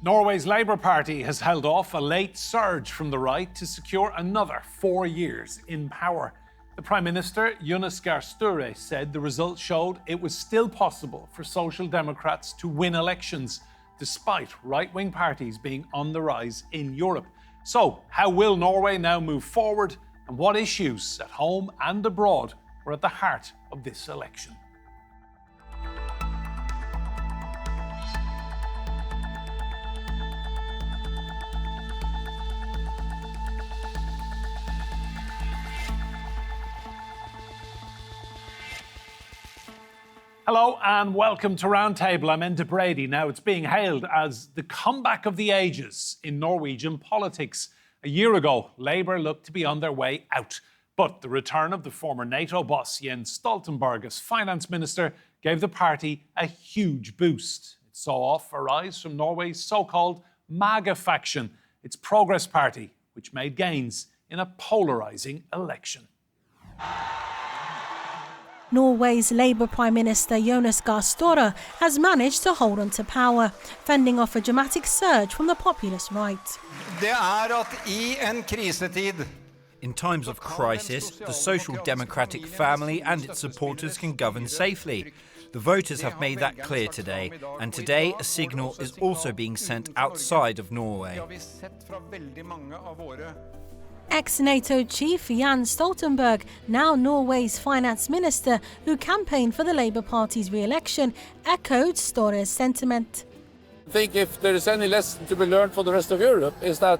Norway's Labour Party has held off a late surge from the right to secure another 4 years in power. The Prime Minister, Jonas Gahr Store, said the results showed it was still possible for Social Democrats to win elections, despite right-wing parties being on the rise in Europe. So, how will Norway now move forward, and what issues at home and abroad were at the heart of this election? Hello and welcome to Roundtable. I'm Enda Brady. Now, it's being hailed as the comeback of the ages in Norwegian politics. A year ago, Labour looked to be on their way out. But the return of the former NATO boss, Jens Stoltenberg, as finance minister, gave the party a huge boost. It saw off a rise from Norway's so-called MAGA faction, its Progress Party, which made gains in a polarising election. Norway's Labour Prime Minister Jonas Gahr Store has managed to hold on to power, fending off a dramatic surge from the populist right. In times of crisis, the Social Democratic family and its supporters can govern safely. The voters have made that clear today, and today a signal is also being sent outside of Norway. Ex-NATO chief Jens Stoltenberg, now Norway's finance minister, who campaigned for the Labour Party's re-election, echoed Store's sentiment. I think if there is any lesson to be learned for the rest of Europe is that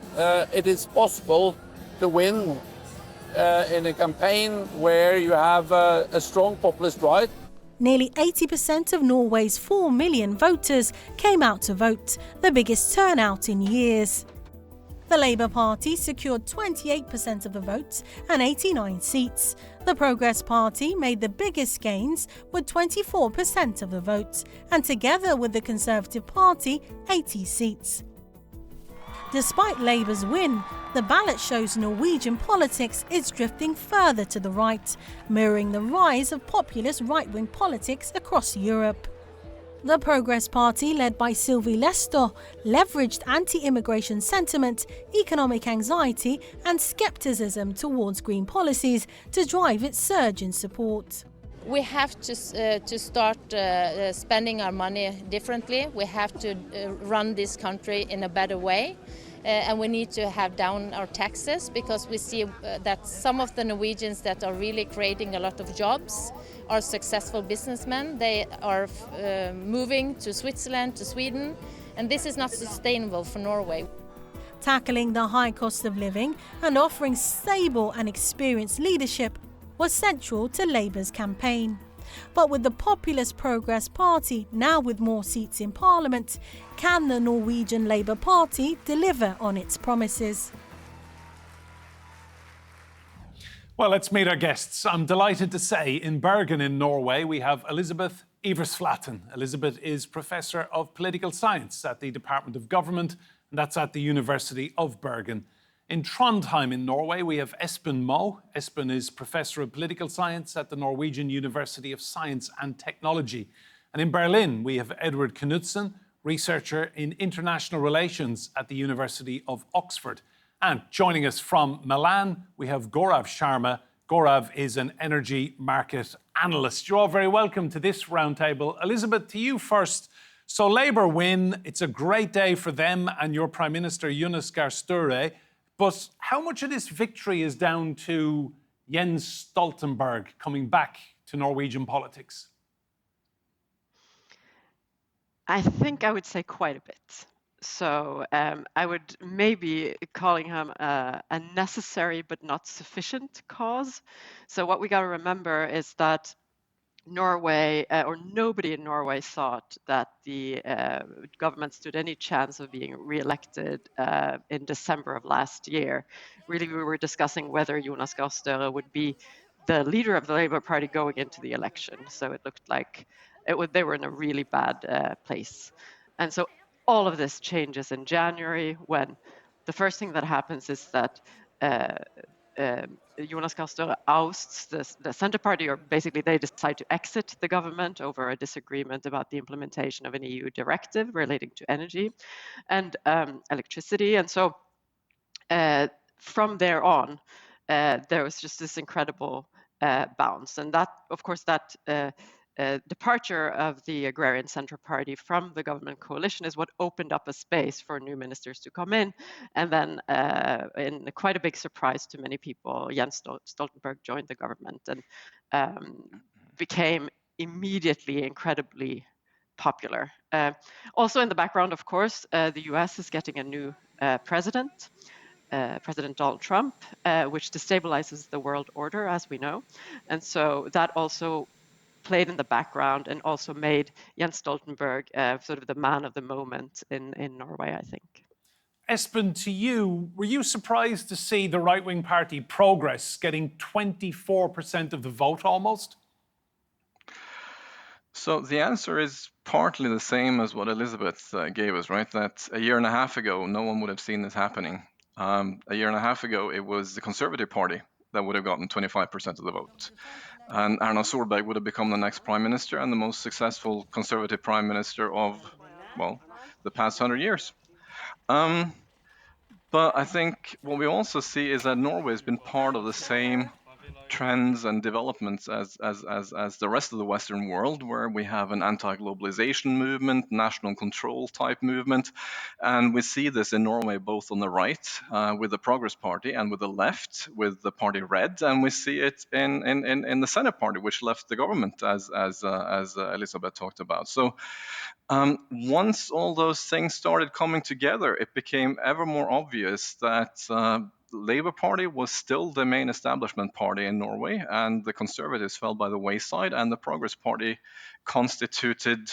it is possible to win in a campaign where you have a strong populist right. Nearly 80% of Norway's 4 million voters came out to vote, the biggest turnout in years. The Labour Party secured 28% of the votes and 89 seats. The Progress Party made the biggest gains with 24% of the votes, and together with the Conservative Party, 80 seats. Despite Labour's win, the ballot shows Norwegian politics is drifting further to the right, mirroring the rise of populist right-wing politics across Europe. The Progress Party, led by Sylvi Listhaug, leveraged anti-immigration sentiment, economic anxiety and scepticism towards green policies to drive its surge in support. We have to start spending our money differently. We have to run this country in a better way. And we need to have down our taxes because we see that some of the Norwegians that are really creating a lot of jobs are successful businessmen. They are moving to Switzerland, to Sweden, and this is not sustainable for Norway. Tackling the high cost of living and offering stable and experienced leadership was central to Labour's campaign. But with the populist Progress Party now with more seats in Parliament, can the Norwegian Labour Party deliver on its promises? Well, let's meet our guests. I'm delighted to say in Bergen in Norway we have Elisabeth Ivarsflaten. Elisabeth is Professor of Political Science at the Department of Government, and that's at the University of Bergen. In Trondheim in Norway, we have Espen Moe. Espen is Professor of Political Science at the Norwegian University of Science and Technology. And in Berlin, we have Edward Knudsen, researcher in international relations at the University of Oxford. And joining us from Milan, we have Gaurav Sharma. Gaurav is an energy market analyst. You're all very welcome to this roundtable. Elisabeth, to you first. So Labour win. It's a great day for them and your Prime Minister, Jonas Gahr Store. But how much of this victory is down to Jens Stoltenberg coming back to Norwegian politics? I think I would say quite a bit. So I would maybe calling him a necessary but not sufficient cause. So what we got to remember is that Norway, or nobody in Norway thought that the government stood any chance of being re-elected in December of last year. Really, we were discussing whether Jonas Gahr Store would be the leader of the Labour Party going into the election. So it looked like they were in a really bad place. And so all of this changes in January when the first thing that happens is that Jonas Gahr Store ousts the Centre Party, or basically they decide to exit the government over a disagreement about the implementation of an EU directive relating to energy and electricity. And so from there on, there was just this incredible bounce. And that, of course, that departure of the Agrarian Centre Party from the government coalition is what opened up a space for new ministers to come in. And then, in quite a big surprise to many people, Jens Stoltenberg joined the government and became immediately incredibly popular. Also in the background, of course, the US is getting a new president. President Donald Trump, which destabilizes the world order, as we know. And so that also played in the background and also made Jens Stoltenberg sort of the man of the moment in Norway, I think. Espen, to you, were you surprised to see the right-wing party Progress getting 24% of the vote almost? So the answer is partly the same as what Elisabeth gave us, right? That a year and a half ago, no one would have seen this happening. A year and a half ago, it was the Conservative Party that would have gotten 25% of the vote. And Erna Solberg would have become the next prime minister and the most successful Conservative prime minister of, well, the past 100 years. But I think what we also see is that Norway has been part of the same trends and developments as the rest of the Western world, where we have an anti-globalization movement, national control type movement. And we see this in Norway, both on the right with the Progress Party and with the left with the party Red. And we see it in the Senate Party, which left the government, as Elisabeth talked about. So once all those things started coming together, it became ever more obvious that the Labour Party was still the main establishment party in Norway, and the Conservatives fell by the wayside, and the Progress Party constituted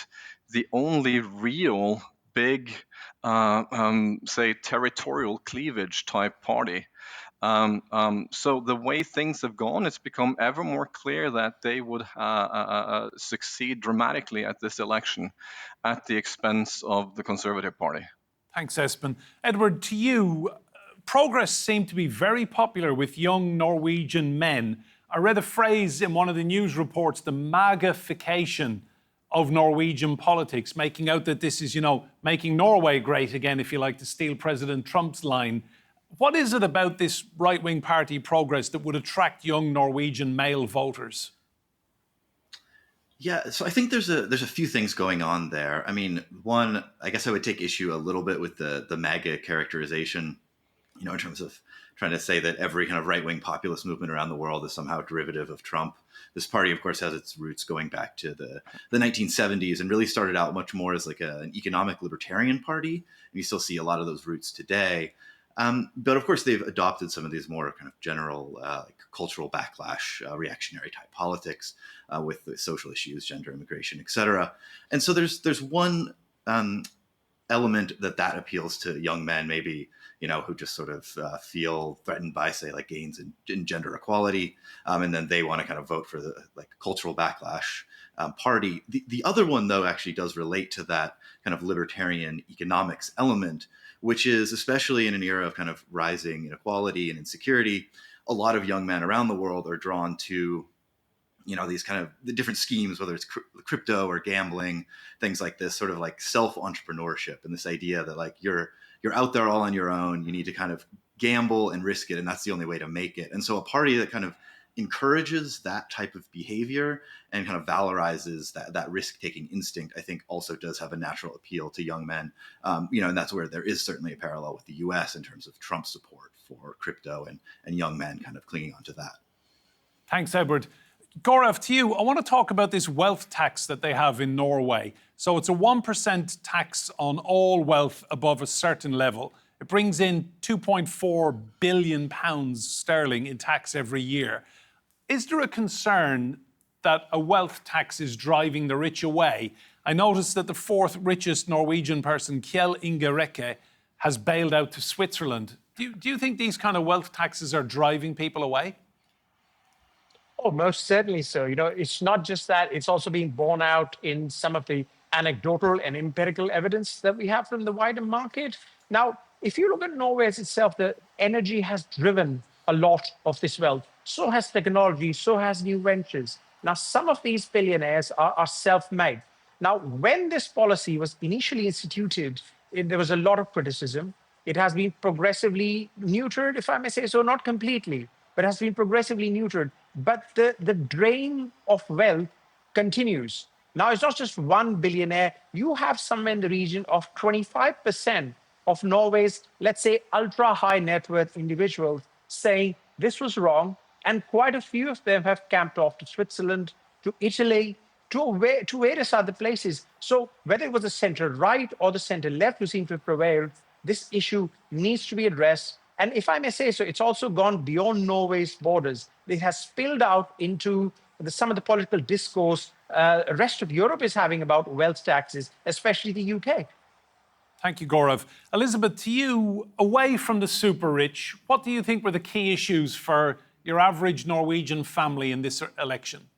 the only real big, say, territorial cleavage type party. So the way things have gone, it's become ever more clear that they would succeed dramatically at this election at the expense of the Conservative Party. Thanks, Espen. Edward, to you, Progress seemed to be very popular with young Norwegian men. I read a phrase in one of the news reports, the MAGAification of Norwegian politics, making out that this is, making Norway great again, if you like to steal President Trump's line. What is it about this right-wing party Progress that would attract young Norwegian male voters? Yeah, so I think there's a few things going on there. I mean, one, I guess I would take issue a little bit with the MAGA characterization, in terms of trying to say that every kind of right-wing populist movement around the world is somehow derivative of Trump. This party, of course, has its roots going back to the 1970s and really started out much more as like an economic libertarian party. And you still see a lot of those roots today. But of course, they've adopted some of these more kind of general cultural backlash, reactionary type politics with the social issues, gender, immigration, et cetera. And so there's one element that appeals to young men, maybe, who just sort of feel threatened by, say, like gains in gender equality. And then they want to kind of vote for the cultural backlash party. The other one, though, actually does relate to that kind of libertarian economics element, which is especially in an era of kind of rising inequality and insecurity, a lot of young men around the world are drawn to, these kind of the different schemes, whether it's crypto or gambling, things like this, sort of like self-entrepreneurship, and this idea that like you're out there all on your own, you need to kind of gamble and risk it, and that's the only way to make it. And so a party that kind of encourages that type of behavior and kind of valorizes that risk-taking instinct, I think also does have a natural appeal to young men. And that's where there is certainly a parallel with the US in terms of Trump's support for crypto and young men kind of clinging onto that. Thanks, Edward. Gaurav, to you, I want to talk about this wealth tax that they have in Norway. So it's a 1% tax on all wealth above a certain level. It brings in £2.4 billion sterling in tax every year. Is there a concern that a wealth tax is driving the rich away? I noticed that the fourth richest Norwegian person, Kjell Inge Reke, has bailed out to Switzerland. Do you think these kind of wealth taxes are driving people away? Oh, most certainly so. It's not just that, it's also being borne out in some of the anecdotal and empirical evidence that we have from the wider market. Now, if you look at Norway as itself, the energy has driven a lot of this wealth. So has technology, so has new ventures. Now, some of these billionaires are self-made. Now, when this policy was initially instituted, there was a lot of criticism. It has been progressively neutered, if I may say so, not completely, but has been progressively neutered. But the drain of wealth continues. Now, it's not just one billionaire. You have somewhere in the region of 25% of Norway's, let's say, ultra high net worth individuals saying this was wrong. And quite a few of them have camped off to Switzerland, to Italy, to various other places. So whether it was the center right or the center left who seem to have prevailed, this issue needs to be addressed. And if I may say so, it's also gone beyond Norway's borders. It has spilled out into some of the political discourse the rest of Europe is having about wealth taxes, especially the UK. Thank you, Gaurav. Elisabeth, to you, away from the super rich, what do you think were the key issues for your average Norwegian family in this election?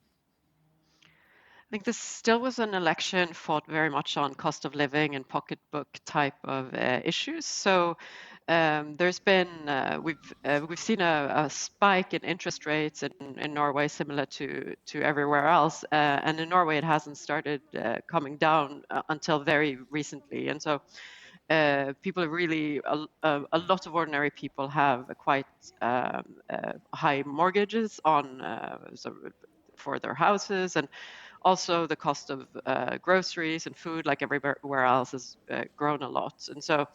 I think this still was an election fought very much on cost of living and pocketbook type of issues. So there's been we've seen a spike in interest rates in Norway, similar to everywhere else, and in Norway it hasn't started coming down until very recently, and so. People really, a lot of ordinary people have quite high mortgages on for their houses, and also the cost of groceries and food, like everywhere else, has grown a lot. And so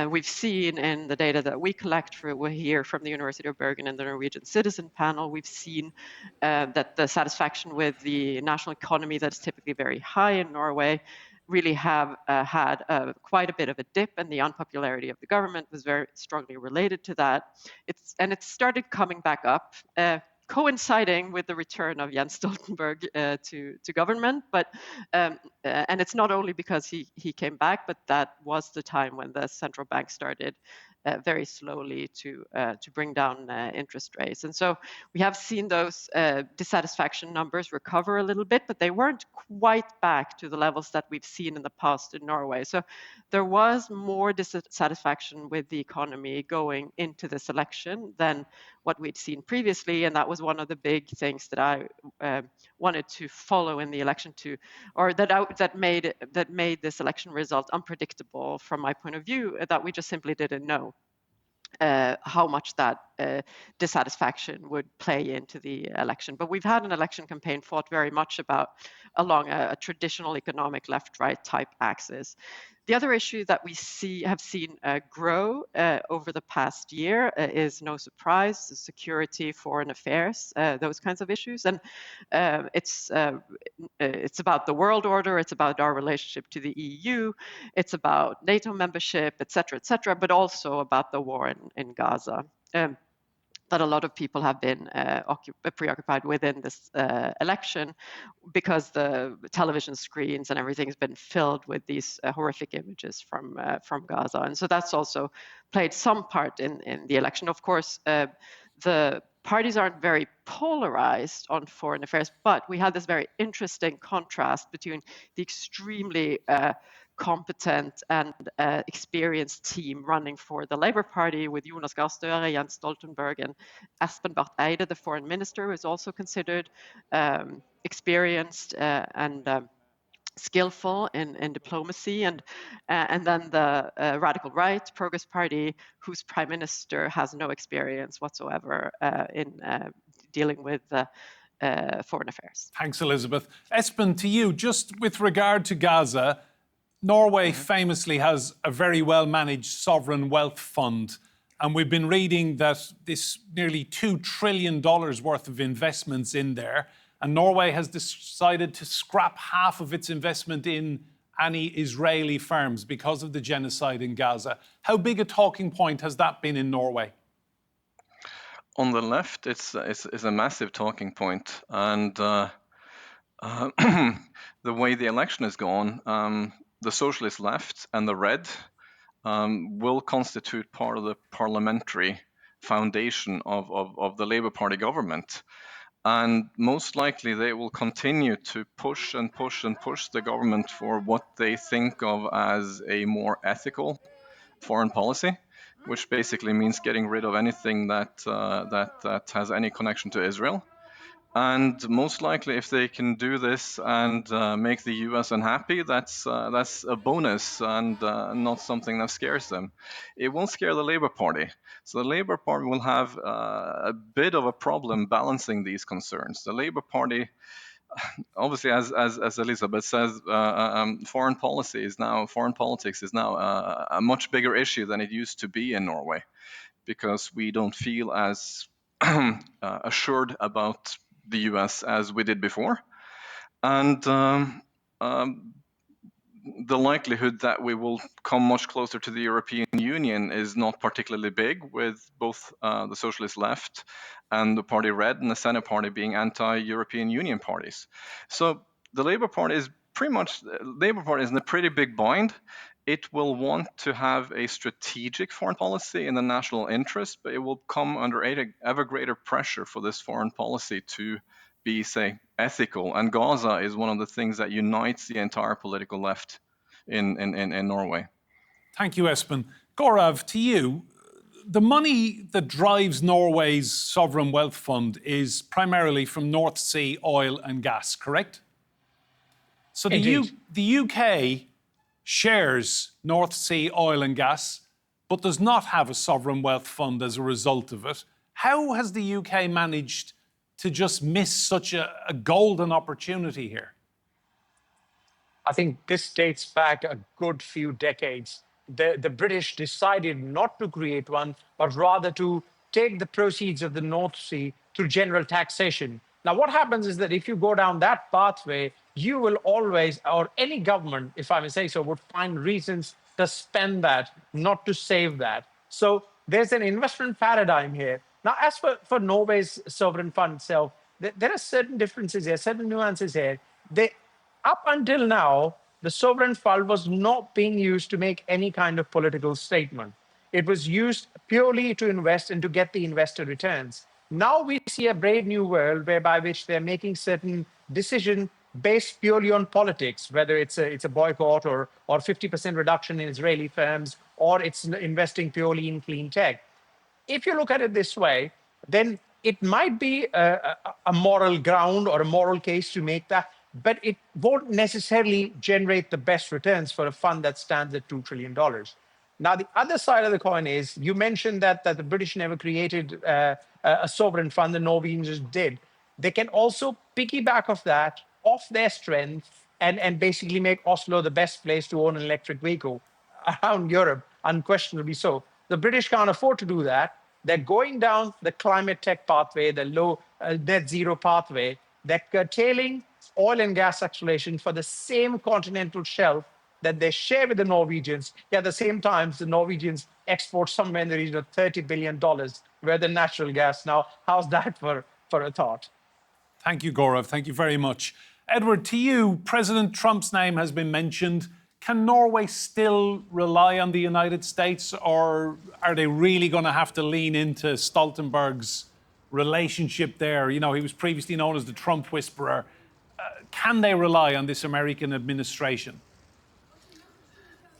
we've seen in the data that we collect here from the University of Bergen and the Norwegian Citizen Panel, we've seen that the satisfaction with the national economy that's typically very high in Norway really have had quite a bit of a dip, and the unpopularity of the government was very strongly related to that. It started coming back up, coinciding with the return of Jens Stoltenberg to government. But and it's not only because he came back, but that was the time when the central bank started very slowly to bring down interest rates. And so we have seen those dissatisfaction numbers recover a little bit, but they weren't quite back to the levels that we've seen in the past in Norway. So there was more dissatisfaction with the economy going into this election than what we'd seen previously. And that was one of the big things that I wanted to follow in the election that made this election result unpredictable from my point of view, that we just simply didn't know how much that dissatisfaction would play into the election. But we've had an election campaign fought very much along a traditional economic left-right type axis. The other issue that we have seen grow over the past year is, no surprise, security, foreign affairs, those kinds of issues. And it's about the world order, it's about our relationship to the EU, it's about NATO membership, et cetera, but also about the war in Gaza. That a lot of people have been preoccupied with in this election, because the television screens and everything has been filled with these horrific images from Gaza. And so that's also played some part in the election. Of course, the parties aren't very polarized on foreign affairs, but we had this very interesting contrast between the extremely competent and experienced team running for the Labour Party, with Jonas Gahr Store, Jens Stoltenberg, and Espen Barth Eide, the foreign minister, who is also considered experienced and skillful in diplomacy, and then the radical right, Progress Party, whose prime minister has no experience whatsoever in dealing with foreign affairs. Thanks, Elisabeth. Espen, to you, just with regard to Gaza, Norway famously has a very well-managed sovereign wealth fund, and we've been reading that this nearly $2 trillion worth of investments in there, and Norway has decided to scrap half of its investment in any Israeli firms because of the genocide in Gaza. How big a talking point has that been in Norway? On the left, it's a massive talking point, and the way the election has gone, the socialist left and the red will constitute part of the parliamentary foundation of the Labour Party government. And most likely they will continue to push and push and push the government for what they think of as a more ethical foreign policy, which basically means getting rid of anything that has any connection to Israel. And most likely, if they can do this and make the U.S. unhappy, that's a bonus and not something that scares them. It won't scare the Labour Party. So the Labour Party will have a bit of a problem balancing these concerns. The Labour Party, obviously, as Elisabeth says, foreign politics is now a much bigger issue than it used to be in Norway, because we don't feel as assured about the US as we did before. And the likelihood that we will come much closer to the European Union is not particularly big, with both the Socialist Left and the Party Red and the Senate Party being anti-European Union parties. So the Labour Party is in a pretty big bind. It will want to have a strategic foreign policy in the national interest, but it will come under ever greater pressure for this foreign policy to be, say, ethical. And Gaza is one of the things that unites the entire political left in Norway. Thank you, Espen. Gaurav, to you, the money that drives Norway's sovereign wealth fund is primarily from North Sea oil and gas, correct? So the UK shares North Sea oil and gas, but does not have a sovereign wealth fund as a result of it. How has the UK managed to just miss such a golden opportunity here? I think this dates back a good few decades. The British decided not to create one, but rather to take the proceeds of the North Sea through general taxation. Now, what happens is that if you go down that pathway, you will always, or any government, if I may say so, would find reasons to spend that, not to save that. So there's an investment paradigm here. Now, as for Norway's sovereign fund itself, there are certain differences here, certain nuances here. Up until now, the sovereign fund was not being used to make any kind of political statement. It was used purely to invest and to get the investor returns. Now we see a brave new world whereby which they're making certain decisions based purely on politics, whether it's a boycott or 50% reduction in Israeli firms, or it's investing purely in clean tech. If you look at it this way, then it might be a moral ground or a moral case to make that, but it won't necessarily generate the best returns for a fund that stands at $2 trillion. Now, the other side of the coin is, you mentioned that the British never created a sovereign fund, the Norwegians just did. They can also piggyback off their strength and basically make Oslo the best place to own an electric vehicle around Europe, unquestionably so. The British can't afford to do that. They're going down the climate tech pathway, the low net zero pathway. They're curtailing oil and gas exploration for the same continental shelf that they share with the Norwegians. Yet at the same time, the Norwegians export somewhere in the region of $30 billion worth of natural gas. Now, how's that for a thought? Thank you, Gaurav. Thank you very much. Edward, to you, President Trump's name has been mentioned. Can Norway still rely on the United States, or are they really going to have to lean into Stoltenberg's relationship there? You know, he was previously known as the Trump whisperer. Can they rely on this American administration?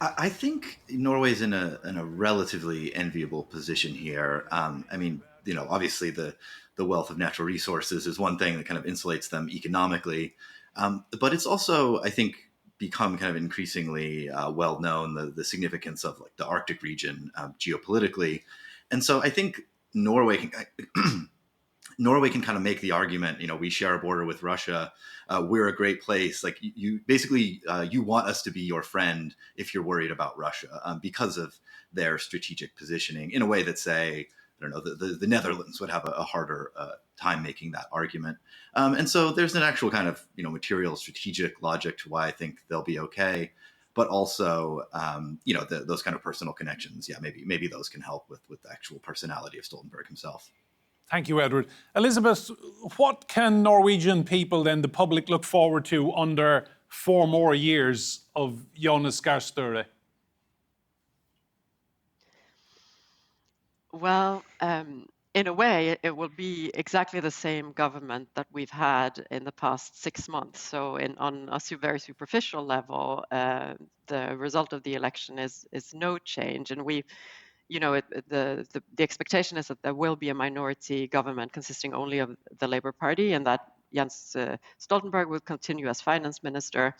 I think Norway's in a relatively enviable position here. I mean, you know, obviously the wealth of natural resources is one thing that kind of insulates them economically, but it's also, I think, become kind of increasingly well known, the significance of like the Arctic region geopolitically, and so I think Norway can kind of make the argument, you know, we share a border with Russia. We're a great place. Like you basically, you want us to be your friend if you're worried about Russia because of their strategic positioning in a way that, say, I don't know, the Netherlands would have a harder time making that argument. And so there's an actual kind of, you know, material strategic logic to why I think they'll be okay. But also, you know, those kind of personal connections. Yeah, maybe those can help with the actual personality of Stoltenberg himself. Thank you, Edward. Elisabeth, what can Norwegian people, then the public, look forward to under 4 more years of Jonas Gahr Store? Well, in a way, it will be exactly the same government that we've had in the past 6 months. So on a very superficial level, the result of the election is no change. And the expectation is that there will be a minority government consisting only of the Labour Party, and that Jens Stoltenberg will continue as finance minister,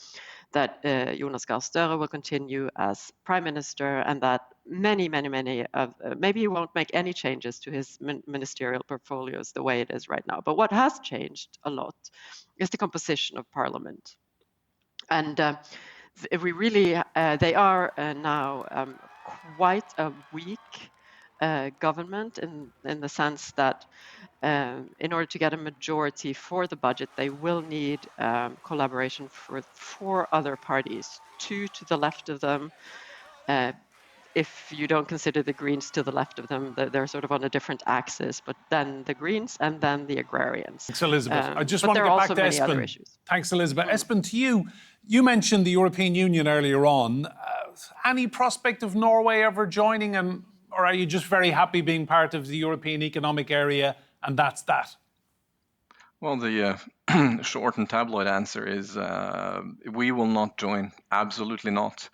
that Jonas Gahr Store will continue as prime minister, and that many of maybe he won't make any changes to his ministerial portfolios the way it is right now. But what has changed a lot is the composition of parliament, and we really they are now quite a weak government in the sense that in order to get a majority for the budget, they will need collaboration with 4 other parties, 2 to the left of them. If you don't consider the Greens to the left of them, they're sort of on a different axis, but then the Greens and then the agrarians. Thanks, Elisabeth. I just but want to there get are back also to many other Espen. issues. Thanks, Elisabeth. Espen, to you, you mentioned the European Union earlier on. Any prospect of Norway ever joining, or are you just very happy being part of the European Economic Area and that's that? Well, the short and tabloid answer is we will not join. Absolutely not.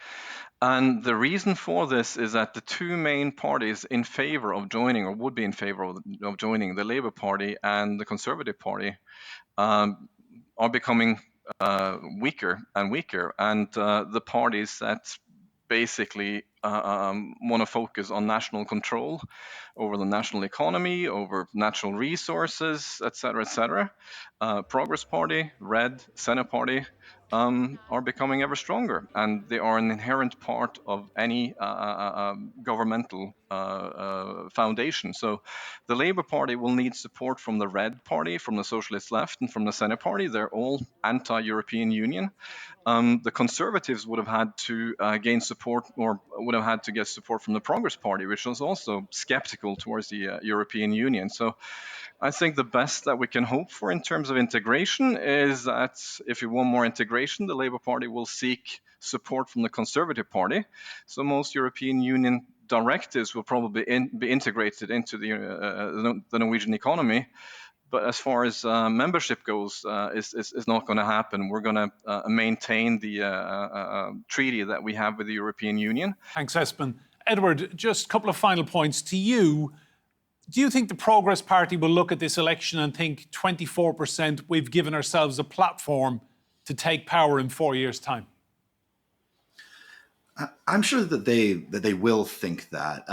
And the reason for this is that the 2 main parties in favor of joining, or would be in favor of joining, the Labour Party and the Conservative Party, are becoming weaker and weaker. And the parties that basically want to focus on national control over the national economy, over natural resources, etc., Progress Party, Red, Senate Party, are becoming ever stronger, and they are an inherent part of any governmental foundation. So the Labour Party will need support from the Red Party, from the Socialist Left, and from the Senate Party. They're all anti-European Union. The Conservatives would have had to gain support, or would have had to get support from the Progress Party, which was also skeptical towards the European Union. So I think the best that we can hope for in terms of integration is that if you want more integration, the Labour Party will seek support from the Conservative Party. So most European Union directives will probably be integrated into the Norwegian economy. But as far as membership goes, is not going to happen. We're going to maintain the treaty that we have with the European Union. Thanks, Espen. Edward, just a couple of final points to you. Do you think the Progress Party will look at this election and think 24%, we've given ourselves a platform to take power in 4 years' time? I'm sure that they will think that.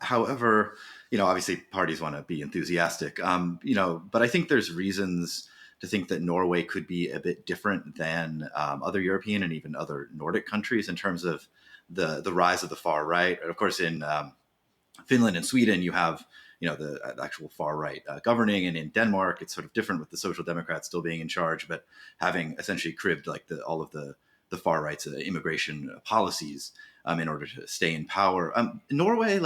However, obviously parties want to be enthusiastic, but I think there's reasons to think that Norway could be a bit different than other European and even other Nordic countries in terms of the rise of the far right. Of course, in Finland and Sweden, you have the actual far right governing, and in Denmark, it's sort of different with the Social Democrats still being in charge, but having essentially cribbed like all of the far right's immigration policies in order to stay in power. Norway,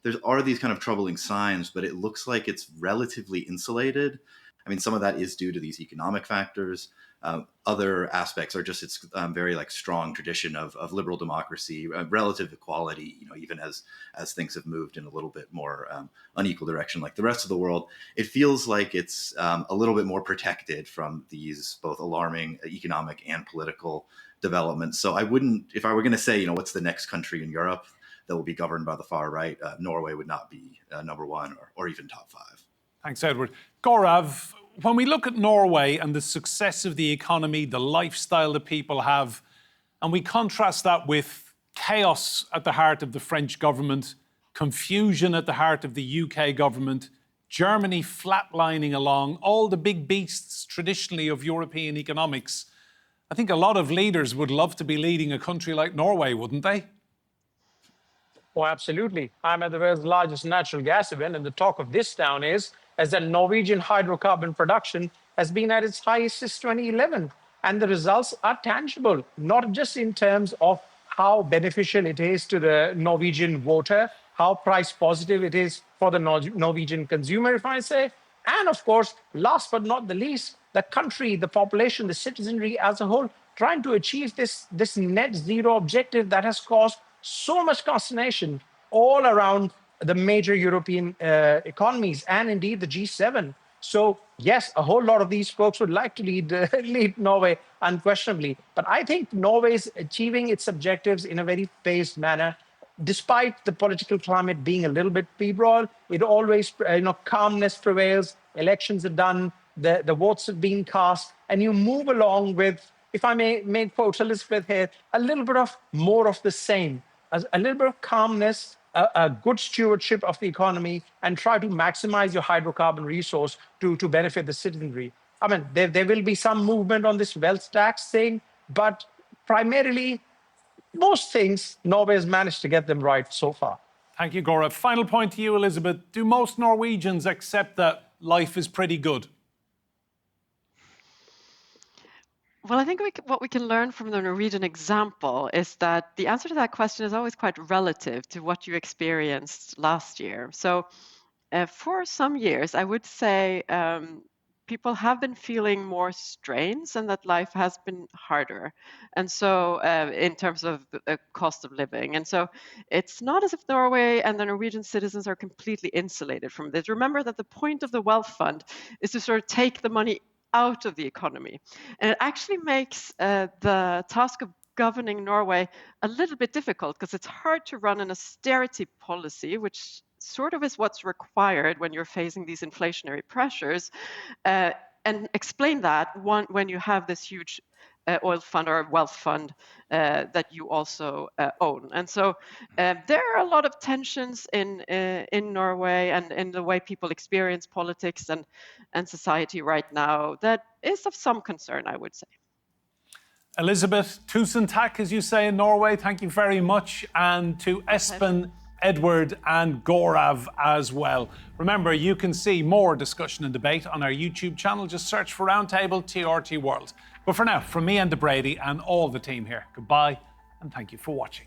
there are these kind of troubling signs, but it looks like it's relatively insulated. I mean, some of that is due to these economic factors. Other aspects are just its very strong tradition of liberal democracy, relative equality. Even as things have moved in a little bit more unequal direction, like the rest of the world, it feels like it's a little bit more protected from these both alarming economic and political developments. So I wouldn't, if I were going to say, what's the next country in Europe that will be governed by the far right, Norway would not be number 1 or even top 5. Thanks, Edward. Gaurav, when we look at Norway and the success of the economy, the lifestyle that people have, and we contrast that with chaos at the heart of the French government, confusion at the heart of the UK government, Germany flatlining along, all the big beasts traditionally of European economics, I think a lot of leaders would love to be leading a country like Norway, wouldn't they? Oh, absolutely. I'm at the world's largest natural gas event, and the talk of this town is that Norwegian hydrocarbon production has been at its highest since 2011. And the results are tangible, not just in terms of how beneficial it is to the Norwegian voter, how price positive it is for the Norwegian consumer, if I say. And of course, last but not the least, the country, the population, the citizenry as a whole, trying to achieve this net zero objective that has caused so much consternation all around the major European economies and indeed the G7. So yes, a whole lot of these folks would like to lead Norway unquestionably. But I think Norway is achieving its objectives in a very phased manner. despite the political climate being a little bit febrile, it always, calmness prevails. Elections are done, the votes have been cast, and you move along with, if I may quote Elisabeth here, a little bit of more of the same, a little bit of calmness, a good stewardship of the economy, and try to maximize your hydrocarbon resource to benefit the citizenry. I mean, there will be some movement on this wealth tax thing, but primarily, most things, Norway has managed to get them right so far. Thank you, Gaurav. Final point to you, Elisabeth. Do most Norwegians accept that life is pretty good? Well, I think what we can learn from the Norwegian example is that the answer to that question is always quite relative to what you experienced last year. So for some years, I would say people have been feeling more strains and that life has been harder. And so in terms of the cost of living. And so it's not as if Norway and the Norwegian citizens are completely insulated from this. Remember that the point of the wealth fund is to sort of take the money out of the economy. And it actually makes the task of governing Norway a little bit difficult because it's hard to run an austerity policy, which sort of is what's required when you're facing these inflationary pressures, and explain that when you have this huge oil fund or wealth fund that you also own. And so there are a lot of tensions in Norway and in the way people experience politics and society right now that is of some concern, I would say. Elisabeth, tusen takk, as you say in Norway. Thank you very much. And to Espen, Edward and Gaurav as well. Remember, you can see more discussion and debate on our YouTube channel. Just search for Roundtable TRT World. But for now, from me, Enda Brady, and all the team here, goodbye and thank you for watching.